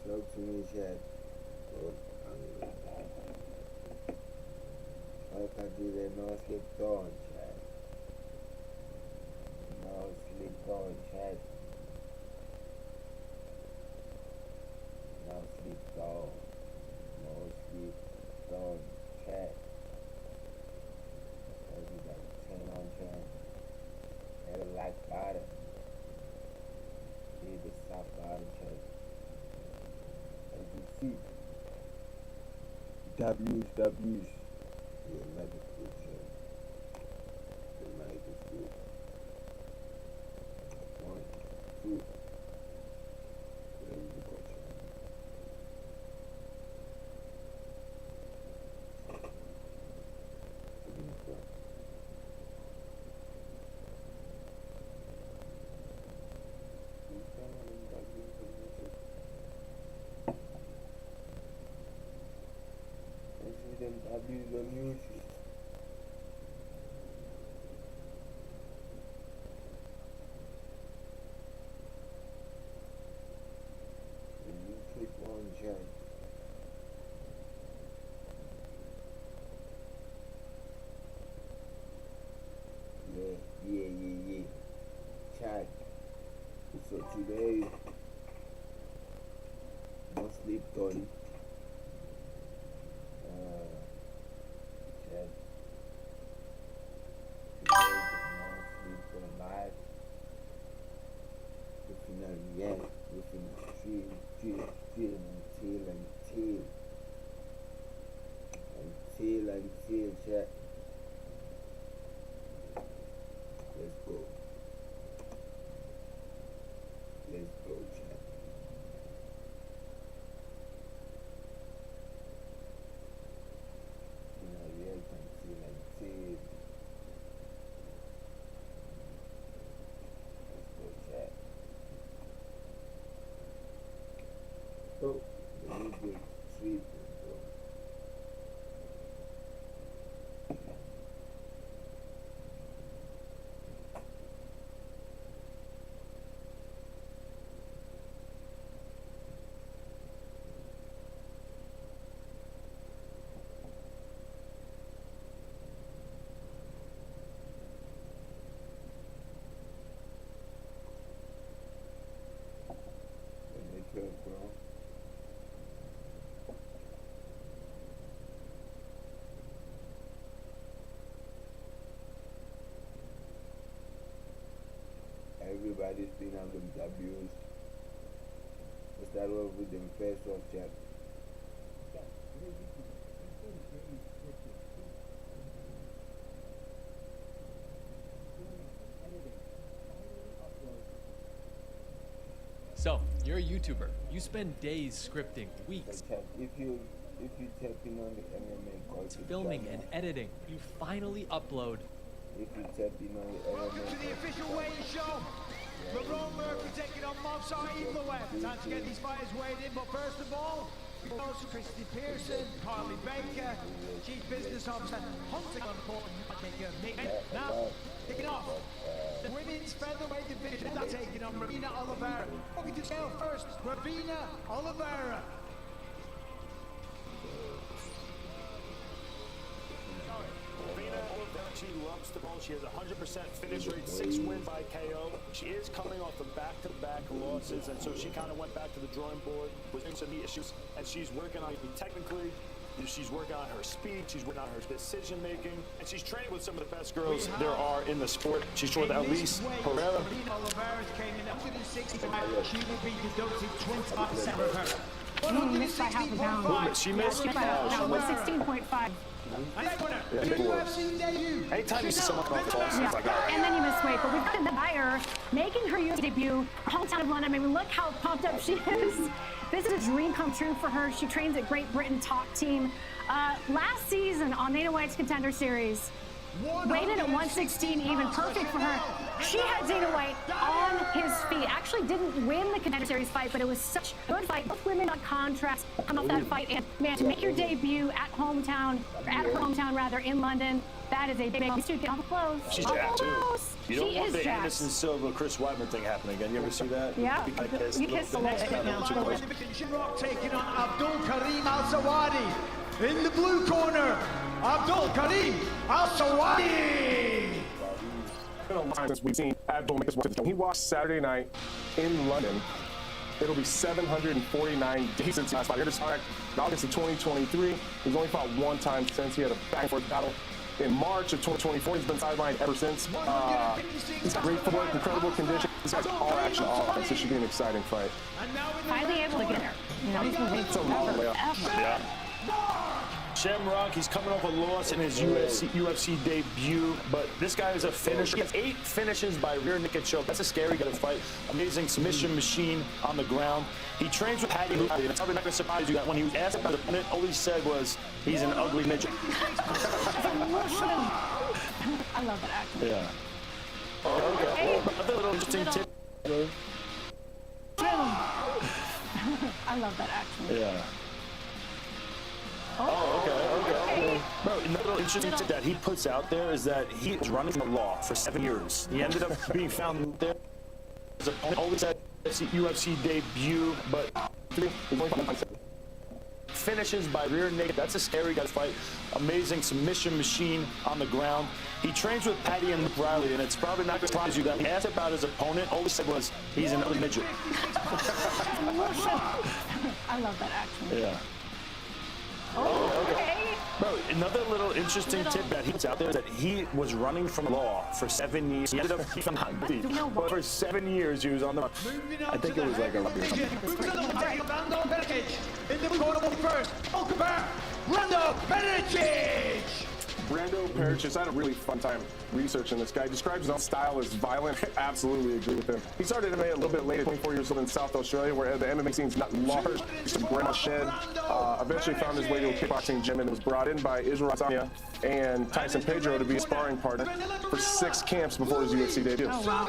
Talk to me, Chad. Oh, hungry. How can do they no Sleepthon, Chad? No Sleepthon, Chad. No Sleepthon. No Sleepthon, Chad. Everybody turn on, Chad. Had a like bottom. Need the soft bottom, Chad. As you see, W's. Yeah, magic food, Chad. The magic food. 1, 2. There we go, Chad. Them W's on YouTube. You click on chat. Yeah. Chat. So today, no Sleepthon. Chat. Today, no Sleepthon live. We finna react. We finna stream until chat. Let's go, chat. React until. Let's go, chat. Oh, the music sweet, bro. Let me cook, bro. Everybody's been on them W's. Let's start off with them first off, chat. So, you're a YouTuber. You spend days scripting, weeks Chat, if you tap in on the MMA culture filming channel, and editing. You finally upload. if you tap in on the Welcome MMA to the culture official channel, weigh-in show. LeBron Murphy taking on Mobsar Evilware. Time to get these fighters weighed in, but first of all, also Christy Pearson, Carly Baker, Chief Business Officer, hunting on the court, now, kicking off. The women's featherweight division, that's taking on Ravina Oliveira. Walking to scale first, Ravina Oliveira. Ravina Oliveira, she loves the ball. She has 100% finish rate, 6 wins by KO. She is coming off of back-to-back losses, and so she kind of went back to the drawing board with some issues, and she's working on technically. She's working on her speed, she's working on her decision making, and she's training with some of the best girls there are in the sport. She's with Elise Herrera. Ravina Oliveira came in at 165. She will be deducted 25% of her. Missed by half a pound. She missed. Missed by half a pound. 116.5. Anytime you see someone come off the ball, it's like, oh. And then you miss weight, but we've got the buyer making her UFC debut, hometown of London. I mean, look how pumped up she is. This is a dream come true for her. She trains at Great Britain Top Team. Last season on Dana White's Contender Series, weighed in at 116 even, perfect for her. She had Dana White on his feet. Actually didn't win the Contender Series fight, but it was such a good fight. Both women on contracts come off that fight. And man, to make your debut at hometown rather, in London, that is a big thing. Get all close. She's jacked too. You don't want the Anderson Silva, Chris Weidman thing happening again. You ever see that? Yeah. You kissed a little bit. Shamrock taking on Abdul Karim Al-Sawadi. In the blue corner, Abdul Karim Al-Sawadi. Since we've seen Abdul make his way to the show. He watched Saturday night in London. It'll be 749 days since he last fought. August of 2023. He's only fought one time since. He had a back-and-forth battle in March of 2024. He's been sidelined ever since. He's got great footwork, incredible condition. This guy's all action, all offense. This should be an exciting fight. Finally able to get there. You know, he's been waiting forever. Yeah. Shamrock, he's coming off a loss in his UFC debut, but this guy is a finisher. He has 8 finishes by rear naked choke. That's a scary guy to fight. Amazing submission machine on the ground. He trains with Paddy Luke, and it's probably not going to surprise you that when he was asked about the opponent, all he said was, he's an ugly midget. I love that action. Yeah. Okay. Another little interesting tip. I love that action. Yeah. Okay. Bro, another interesting tip that he puts out there is that he was running from the law for 7 years. He ended up being found there. His opponent always had UFC debut, but finishes by rear naked. That's a scary guy to fight. Amazing submission machine on the ground. He trains with Paddy and Luke Riley, and it's probably not going to surprise you that he asked about his opponent. All he said was, he's an ugly midget. I love that action. Yeah. Okay. Bro, another little interesting tip that he puts out there is that he was running from law for 7 years. He ended up being found guilty, but for 7 years he was on the run. I think it was like a rugby or something. In the corner first, Rando Pericic. Brando Pericic, I had a really fun time researching this guy. Describes his own style as violent. I absolutely agree with him. He started MMA a little bit late, 24 years old in South Australia, where the MMA scene's not large. He's from Grandma Shed. Eventually found his way to a kickboxing gym and was brought in by Israel Adesanya and Tyson Pedro to be a sparring partner for 6 camps before his UFC debut. Oh, wow.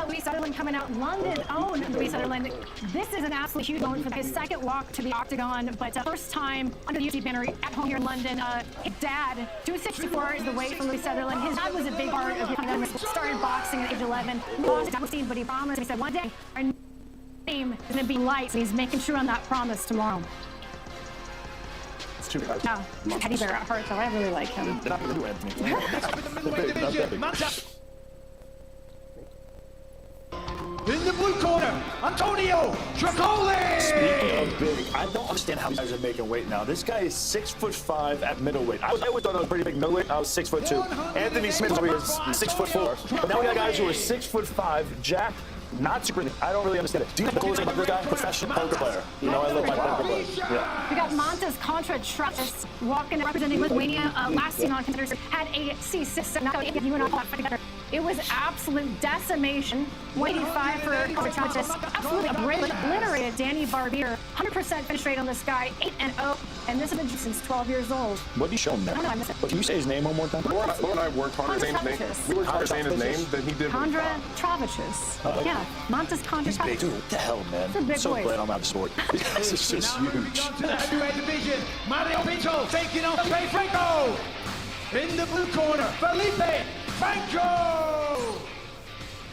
Louis Sutherland coming out, London own Louis Sutherland. This is an absolutely huge moment for his second walk to the octagon, but first time under the UFC banner at home here in London. His dad, 264 is the weight for Louis Sutherland. His dad was a big part of him. Started boxing at age 11. Lost his team, but he promised. He said one day our name is going to be lights, and he's making sure on that promise tomorrow. It's too bad. Yeah, teddy bear at heart, though. I really like him. Not going to do Anthony. In the blue corner, Antonio Tricoli! Speaking of big, I don't understand how these guys are making weight now. This guy is 6'5" at middleweight. I always thought I was pretty big middleweight. I was 6'2". Anthony Smith over here is 6'4". But now we got guys who are 6'5", jacked, not super. I don't really understand it. Do you know the coolest thing about this guy? Professional poker player. You know, I love my poker players. Yeah. We got Montes Contra Travis walking, representing Lithuania. Last seen on Contenders had a C6 knockout. You and I fought together. It was absolute decimation. 185 for Contra Travis. Absolutely obliterated Danny Barbier. 100% finish rate on this guy. 8-0. And this has been since 12 years old. What did you show him there? I don't know, I missed it. But can you say his name one more time? Laura and I worked harder saying his name. We worked harder saying his name than he did. Contra Travis. Yeah, Montes Contra Travis. Dude, what the hell, man? It's a big So boy. glad I'm out of sport. This is just Now moving huge. on to the heavyweight division, Mario Pinto taking on Felipe Franco. In the blue corner, Felipe Franco.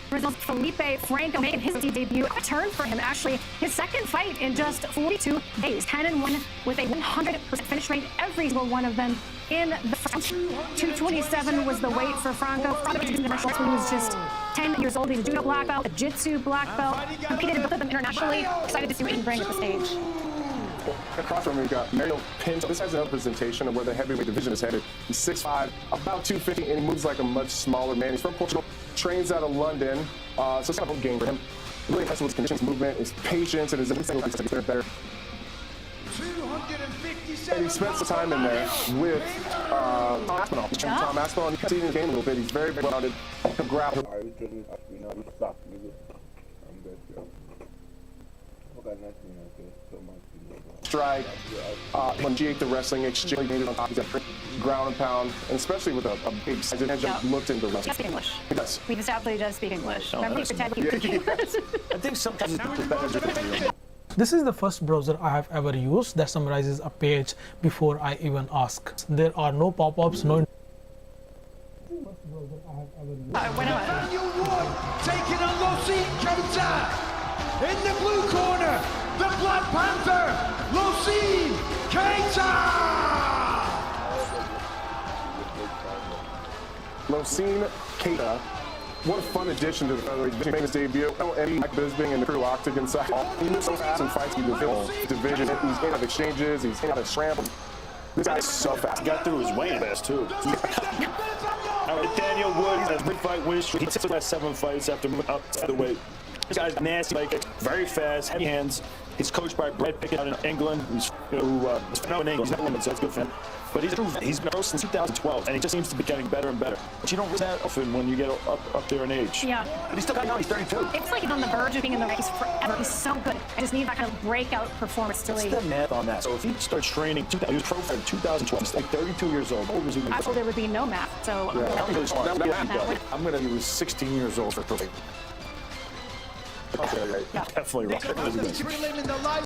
Brazil's Felipe Franco making his debut. A turn for him, actually. His second fight in just 42 days. 10-1 with a 100% finish rate, every single one of them in the first. 227 was the weight for Franco. Franco was in the shorts when he was just 10 years old. He's a judo black belt, a jiu-jitsu black belt. Competed in both of them internationally. Excited to see what he can bring at the stage. Across from him, we've got Mario Pinto. This has a representation of where the heavyweight division is headed. He's 6'5", about 250, and he moves like a much smaller man. He's from Portugal, trains out of London, so it's kind of a game for him. Really impressed with his conditions, movement, his patience, and his single piece to get better. 257. And he spent some time in there with Tom Aspinall. Tom Aspinall, and you can see in the game a little bit. He's very, very well-rounded. He'll grab. Are you training Aspinall? You suck, nigga. I'm good, yo. Okay, nothing. Okay, so much to know about. Strike. When she ate the wrestling exchange, made it on top of that ground and pound, and especially with a big size, it looked into He wrestling. does speak English. He does. We've established he does speak English. Oh, Remember, he that's- pretended he I think sometimes it's better to do. This is the first browser I have ever used that summarizes a page before I even ask. There are no pop-ups, no. Daniel Wood taking on Rassee Kota. In the blue corner, the Black Panther, Rassee Kota. Rassee Kota. What a fun addition to the featherweight. He made his debut. Eddie Bisbing and the crew octagon side. He moves so fast in fights. He's the division. He's in out of exchanges. He's in out of scramble. This guy's so fast. Got through his weight fast too. All right, Daniel Wood, he's a three-fight win streak. He took the last 7 fights after moving up to the weight. This guy's nasty, like very fast, heavy hands. He's coached by Brad Pickett out in England. He's in England. He's not woman, so it's good for him. But he's been pro since 2012, and he just seems to be getting better and better. But you don't really that often when you get up there in age. Yeah. But he's still got young. He's 32. It's like he's on the verge of being in the race forever. He's so good. I just need that kind of breakout performance to What's lead. the math on that? So if he starts training, he was pro in 2012. He's like 32 years old. How old was he? Actually, there would be no math, so That was really smart. That would- I'm going to use 16 years old for pro. Okay, Definitely right. Reliving the life